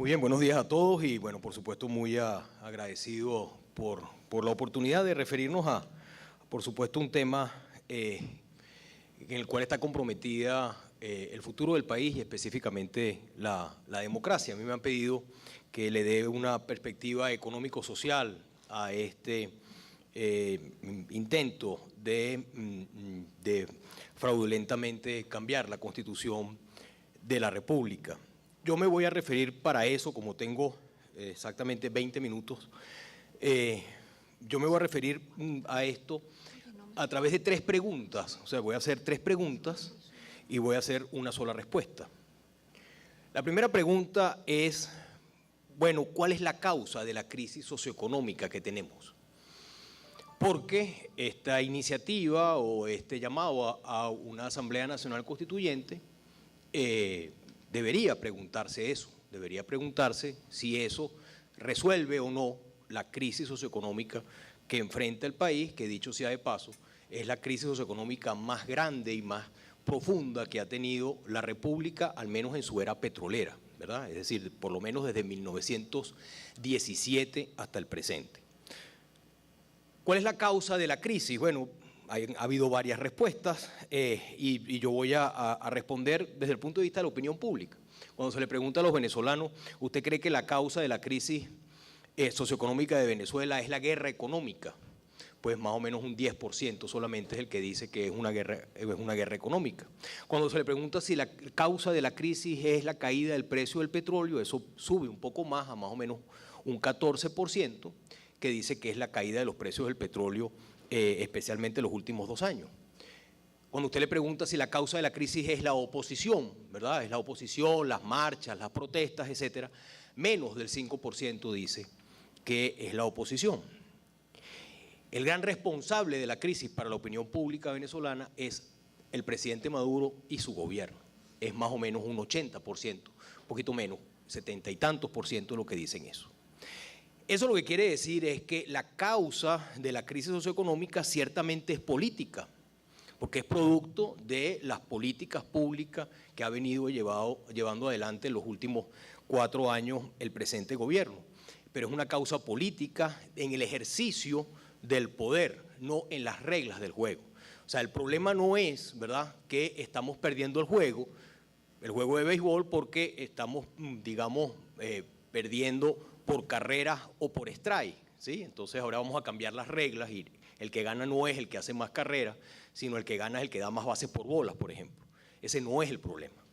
Muy bien, buenos días a todos y bueno, por supuesto muy agradecido por la oportunidad de referirnos a, por supuesto, un tema en el cual está comprometida el futuro del país y específicamente la democracia. A mí me han pedido que le dé una perspectiva económico-social a este intento de fraudulentamente cambiar la Constitución de la República. Yo me voy a referir para eso, como tengo exactamente 20 minutos, yo me voy a referir a esto a través de 3 preguntas. O sea, voy a hacer 3 preguntas y voy a hacer una sola respuesta. La primera pregunta es, bueno, ¿cuál es la causa de la crisis socioeconómica que tenemos? Porque esta iniciativa o este llamado a una Asamblea Nacional Constituyente debería preguntarse eso, debería preguntarse si eso resuelve o no la crisis socioeconómica que enfrenta el país, que dicho sea de paso, es la crisis socioeconómica más grande y más profunda que ha tenido la República, al menos en su era petrolera, ¿verdad? Es decir, por lo menos desde 1917 hasta el presente. ¿Cuál es la causa de la crisis? Bueno, ha habido varias respuestas y yo voy a responder desde el punto de vista de la opinión pública. Cuando se le pregunta a los venezolanos, ¿usted cree que la causa de la crisis socioeconómica de Venezuela es la guerra económica? Pues más o menos un 10% solamente es el que dice que es una guerra económica. Cuando se le pregunta si la causa de la crisis es la caída del precio del petróleo, eso sube un poco más, a más o menos un 14%, que dice que es la caída de los precios del petróleo, especialmente en los últimos 2 años. Cuando usted le pregunta si la causa de la crisis es la oposición, ¿verdad? Es la oposición, las marchas, las protestas, etcétera, menos del 5% dice que es la oposición. El gran responsable de la crisis para la opinión pública venezolana es el presidente Maduro y su gobierno. Es más o menos un 80%, un poquito menos, 70 y tantos % lo que dicen eso. Eso lo que quiere decir es que la causa de la crisis socioeconómica ciertamente es política, porque es producto de las políticas públicas que ha venido llevando adelante en los últimos 4 años el presente gobierno. Pero es una causa política en el ejercicio del poder, no en las reglas del juego. O sea, el problema no es, ¿verdad?, que estamos perdiendo el juego de béisbol, porque estamos, digamos, perdiendo por carreras o por strike, ¿sí? Entonces ahora vamos a cambiar las reglas y el que gana no es el que hace más carreras, sino el que gana es el que da más bases por bolas, por ejemplo. Ese no es el problema.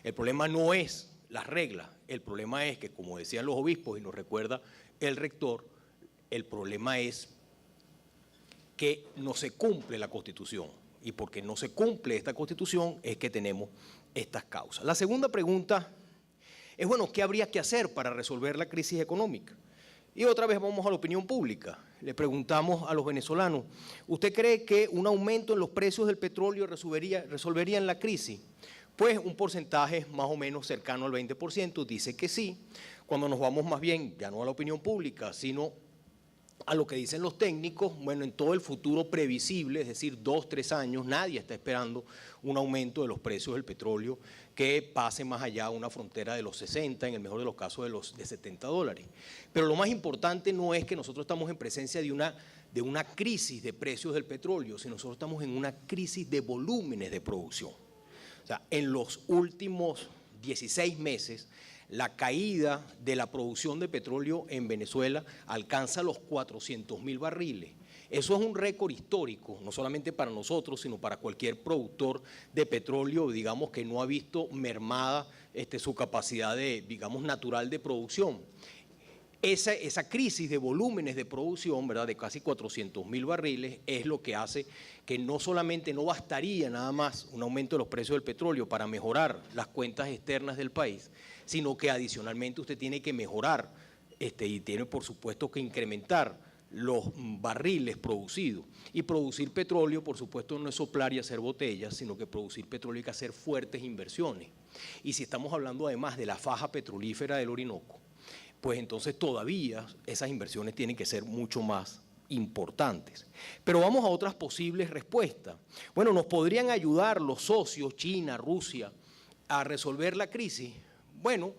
El problema no es las reglas, el problema es que, como decían los obispos y nos recuerda el rector, el problema es que no se cumple la Constitución, y porque no se cumple esta Constitución es que tenemos estas causas. La segunda pregunta es, bueno, ¿qué habría que hacer para resolver la crisis económica? Y otra vez vamos a la opinión pública. Le preguntamos a los venezolanos, ¿usted cree que un aumento en los precios del petróleo resolverían la crisis? Pues un porcentaje más o menos cercano al 20% dice que sí. Cuando nos vamos más bien, ya no a la opinión pública, sino a lo que dicen los técnicos, bueno, en todo el futuro previsible, es decir, 2, 3 años, nadie está esperando un aumento de los precios del petróleo que pase más allá una frontera de los 60, en el mejor de los casos de $70. Pero lo más importante no es que nosotros estamos en presencia de una crisis de precios del petróleo, sino nosotros estamos en una crisis de volúmenes de producción. O sea, en los últimos 16 meses, la caída de la producción de petróleo en Venezuela alcanza los 400.000 barriles. Eso es un récord histórico, no solamente para nosotros, sino para cualquier productor de petróleo, digamos, que no ha visto mermada su capacidad digamos, natural de producción. Esa crisis de volúmenes de producción, ¿verdad?, de casi 400.000 barriles, es lo que hace que no solamente no bastaría nada más un aumento de los precios del petróleo para mejorar las cuentas externas del país, sino que adicionalmente usted tiene que mejorar y tiene por supuesto que incrementar los barriles producidos. Y producir petróleo, por supuesto, no es soplar y hacer botellas, sino que producir petróleo hay que hacer fuertes inversiones. Y si estamos hablando además de la faja petrolífera del Orinoco, pues entonces todavía esas inversiones tienen que ser mucho más importantes. Pero vamos a otras posibles respuestas. Bueno, ¿nos podrían ayudar los socios, China, Rusia, a resolver la crisis? Bueno,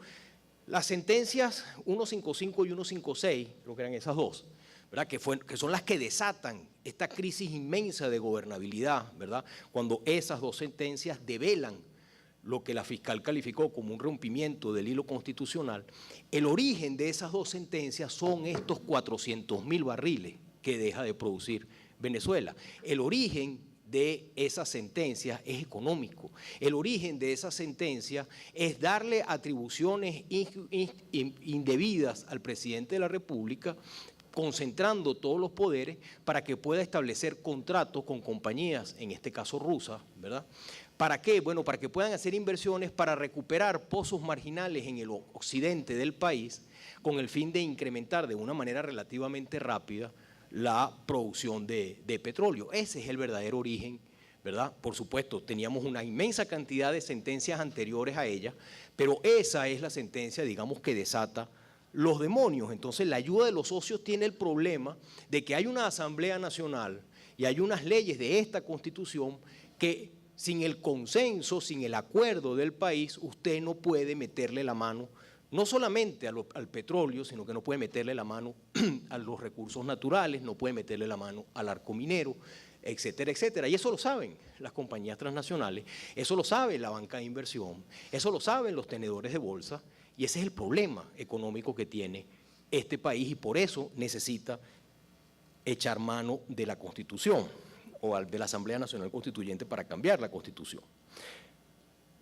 Las sentencias 155 y 156, creo que eran esas dos, ¿verdad? Que son las que desatan esta crisis inmensa de gobernabilidad, ¿verdad? Cuando esas dos sentencias develan lo que la fiscal calificó como un rompimiento del hilo constitucional, el origen de esas dos sentencias son estos 400.000 barriles que deja de producir Venezuela. El origen de esas sentencias es económico. El origen de esas sentencias es darle atribuciones indebidas al presidente de la República, concentrando todos los poderes para que pueda establecer contratos con compañías, en este caso rusas, ¿verdad? ¿Para qué? Bueno, para que puedan hacer inversiones para recuperar pozos marginales en el occidente del país con el fin de incrementar de una manera relativamente rápida la producción de petróleo. Ese es el verdadero origen, ¿verdad? Por supuesto, teníamos una inmensa cantidad de sentencias anteriores a ella, pero esa es la sentencia, digamos, que desata los demonios. Entonces, la ayuda de los socios tiene el problema de que hay una Asamblea Nacional y hay unas leyes de esta Constitución que sin el consenso, sin el acuerdo del país, usted no puede meterle la mano, no solamente al petróleo, sino que no puede meterle la mano a los recursos naturales, no puede meterle la mano al arco minero, etcétera, etcétera. Y eso lo saben las compañías transnacionales, eso lo sabe la banca de inversión, eso lo saben los tenedores de bolsa, y ese es el problema económico que tiene este país, y por eso necesita echar mano de la Constitución o de la Asamblea Nacional Constituyente para cambiar la Constitución.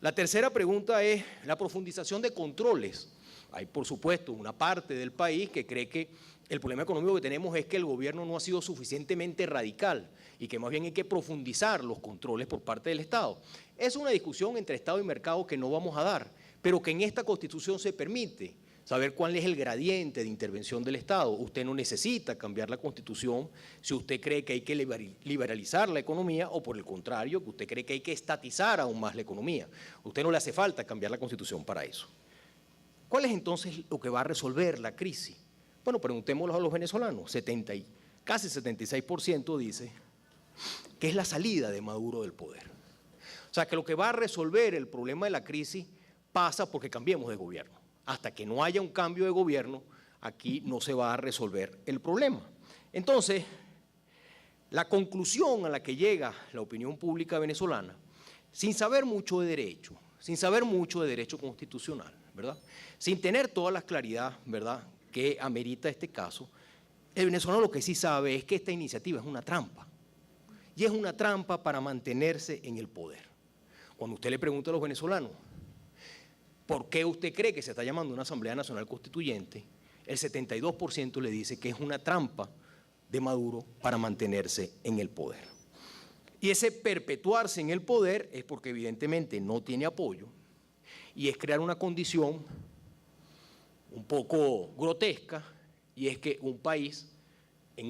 La tercera pregunta es la profundización de controles. Hay, por supuesto, una parte del país que cree que el problema económico que tenemos es que el gobierno no ha sido suficientemente radical y que más bien hay que profundizar los controles por parte del Estado. Es una discusión entre Estado y mercado que no vamos a dar, pero que en esta Constitución se permite saber cuál es el gradiente de intervención del Estado. Usted no necesita cambiar la Constitución si usted cree que hay que liberalizar la economía o, por el contrario, que usted cree que hay que estatizar aún más la economía. A usted no le hace falta cambiar la Constitución para eso. ¿Cuál es entonces lo que va a resolver la crisis? Bueno, preguntémoslo a los venezolanos. Casi 76% dice que es la salida de Maduro del poder. O sea, que lo que va a resolver el problema de la crisis pasa porque cambiemos de gobierno. Hasta que no haya un cambio de gobierno, aquí no se va a resolver el problema. Entonces, la conclusión a la que llega la opinión pública venezolana, sin saber mucho de derecho constitucional, ¿verdad? Sin tener toda la claridad, ¿verdad?, que amerita este caso, el venezolano lo que sí sabe es que esta iniciativa es una trampa. Y es una trampa para mantenerse en el poder. Cuando usted le pregunta a los venezolanos, ¿por qué usted cree que se está llamando una Asamblea Nacional Constituyente? El 72% le dice que es una trampa de Maduro para mantenerse en el poder. Y ese perpetuarse en el poder es porque evidentemente no tiene apoyo y es crear una condición un poco grotesca, y es que en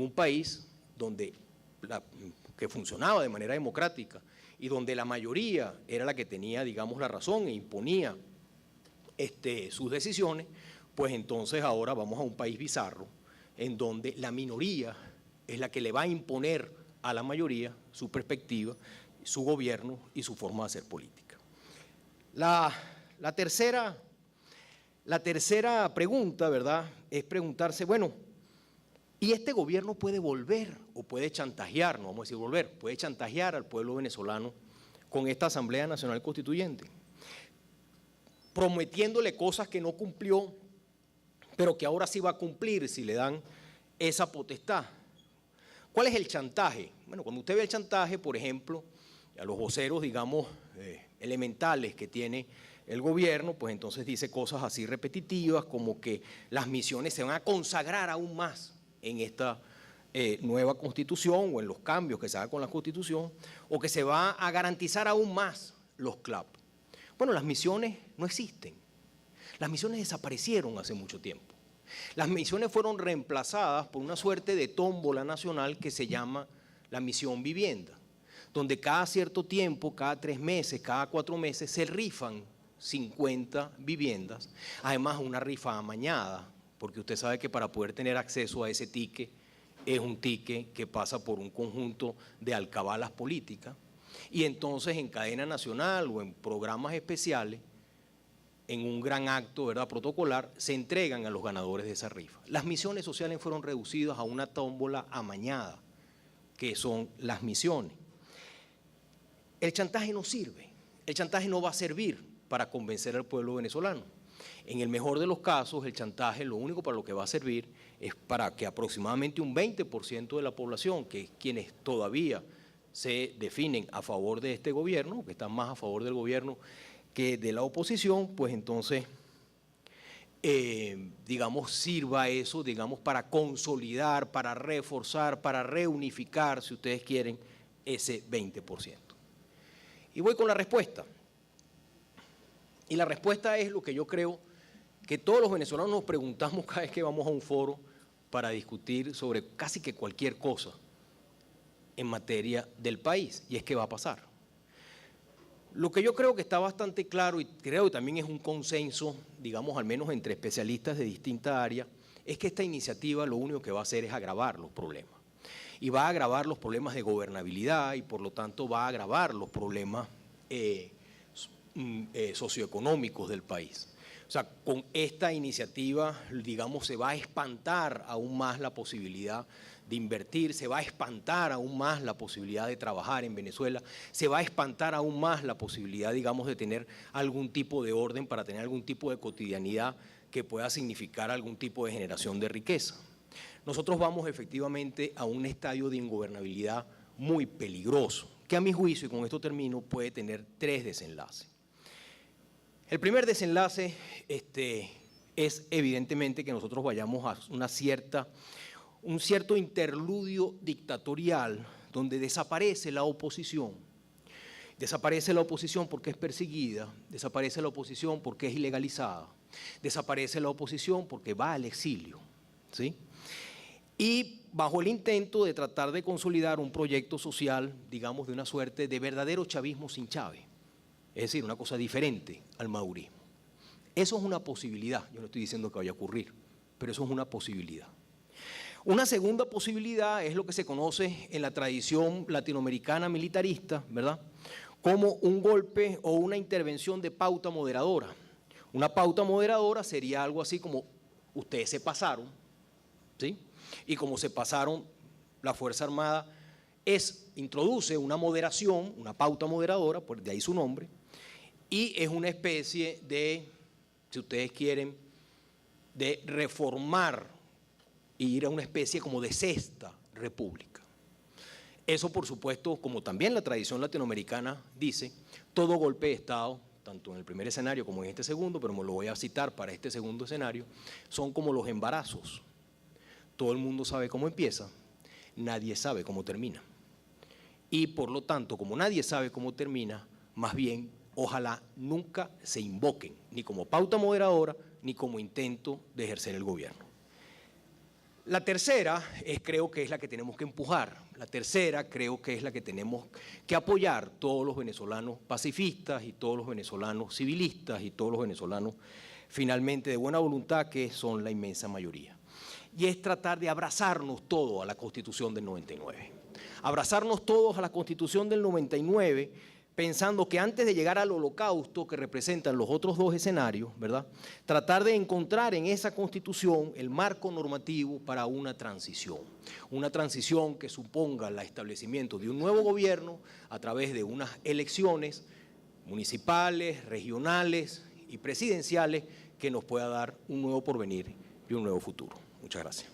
un país donde que funcionaba de manera democrática y donde la mayoría era la que tenía, digamos, la razón e imponía sus decisiones, pues entonces ahora vamos a un país bizarro en donde la minoría es la que le va a imponer a la mayoría su perspectiva, su gobierno y su forma de hacer política. La tercera pregunta, ¿verdad?, es preguntarse, bueno, ¿y este gobierno puede volver o puede chantajear, no vamos a decir volver, puede chantajear al pueblo venezolano con esta Asamblea Nacional Constituyente? Prometiéndole cosas que no cumplió, pero que ahora sí va a cumplir si le dan esa potestad. ¿Cuál es el chantaje? Bueno, cuando usted ve el chantaje, por ejemplo, a los voceros, digamos, elementales que tiene el gobierno, pues entonces dice cosas así repetitivas como que las misiones se van a consagrar aún más en esta nueva Constitución o en los cambios que se hagan con la Constitución, o que se va a garantizar aún más los CLAP. Bueno, las misiones no existen. Las misiones desaparecieron hace mucho tiempo. Las misiones fueron reemplazadas por una suerte de tómbola nacional que se llama la misión vivienda, donde cada cierto tiempo, cada 3 meses, cada 4 meses, se rifan 50 viviendas, además una rifa amañada, porque usted sabe que para poder tener acceso a ese ticket es un ticket que pasa por un conjunto de alcabalas políticas, y entonces en cadena nacional o en programas especiales en un gran acto, ¿verdad?, protocolar, se entregan a los ganadores de esa rifa. Las misiones sociales fueron reducidas a una tómbola amañada, que son las misiones. El chantaje no sirve, el chantaje no va a servir para convencer al pueblo venezolano. En el mejor de los casos, el chantaje lo único para lo que va a servir es para que aproximadamente un 20% de la población, que es quienes todavía se definen a favor de este gobierno, que están más a favor del gobierno que de la oposición, pues entonces, digamos, sirva eso, digamos, para consolidar, para reforzar, para reunificar, si ustedes quieren, ese 20%. Y voy con la respuesta. Y la respuesta es lo que yo creo que todos los venezolanos nos preguntamos cada vez que vamos a un foro para discutir sobre casi que cualquier cosa en materia del país, y es qué va a pasar. Lo que yo creo que está bastante claro, y creo que también es un consenso, digamos, al menos entre especialistas de distintas áreas, es que esta iniciativa lo único que va a hacer es agravar los problemas. Y va a agravar los problemas de gobernabilidad y por lo tanto va a agravar los problemas socioeconómicos del país. O sea, con esta iniciativa, digamos, se va a espantar aún más la posibilidad de invertir, se va a espantar aún más la posibilidad de trabajar en Venezuela, se va a espantar aún más la posibilidad, digamos, de tener algún tipo de orden para tener algún tipo de cotidianidad que pueda significar algún tipo de generación de riqueza. Nosotros vamos efectivamente a un estadio de ingobernabilidad muy peligroso, que a mi juicio, y con esto termino, puede tener tres desenlaces. El primer desenlace es evidentemente que nosotros vayamos a un cierto interludio dictatorial donde desaparece la oposición. Desaparece la oposición porque es perseguida, desaparece la oposición porque es ilegalizada, desaparece la oposición porque va al exilio, ¿sí? Y bajo el intento de tratar de consolidar un proyecto social, digamos, de una suerte de verdadero chavismo sin Chávez. Es decir, una cosa diferente al madurismo. Eso es una posibilidad, yo no estoy diciendo que vaya a ocurrir, pero eso es una posibilidad. Una segunda posibilidad es lo que se conoce en la tradición latinoamericana militarista, ¿verdad?, como un golpe o una intervención de pauta moderadora. Una pauta moderadora sería algo así como ustedes se pasaron, ¿sí? Y como se pasaron, la Fuerza Armada introduce una moderación, una pauta moderadora, de ahí su nombre, y es una especie de, si ustedes quieren, de reformar e ir a una especie como de sexta república. Eso, por supuesto, como también la tradición latinoamericana dice, todo golpe de Estado, tanto en el primer escenario como en este segundo, pero me lo voy a citar para este segundo escenario, son como los embarazos. Todo el mundo sabe cómo empieza, nadie sabe cómo termina. Y por lo tanto, como nadie sabe cómo termina, más bien, ojalá nunca se invoquen, ni como pauta moderadora, ni como intento de ejercer el gobierno. La tercera creo que es la que tenemos que empujar, la tercera creo que es la que tenemos que apoyar todos los venezolanos pacifistas y todos los venezolanos civilistas y todos los venezolanos finalmente de buena voluntad, que son la inmensa mayoría. Y es tratar de abrazarnos todos a la Constitución del 99. Abrazarnos todos a la Constitución del 99, pensando que antes de llegar al holocausto que representan los otros dos escenarios, ¿verdad?, tratar de encontrar en esa Constitución el marco normativo para una transición que suponga el establecimiento de un nuevo gobierno a través de unas elecciones municipales, regionales y presidenciales que nos pueda dar un nuevo porvenir y un nuevo futuro. Muchas gracias.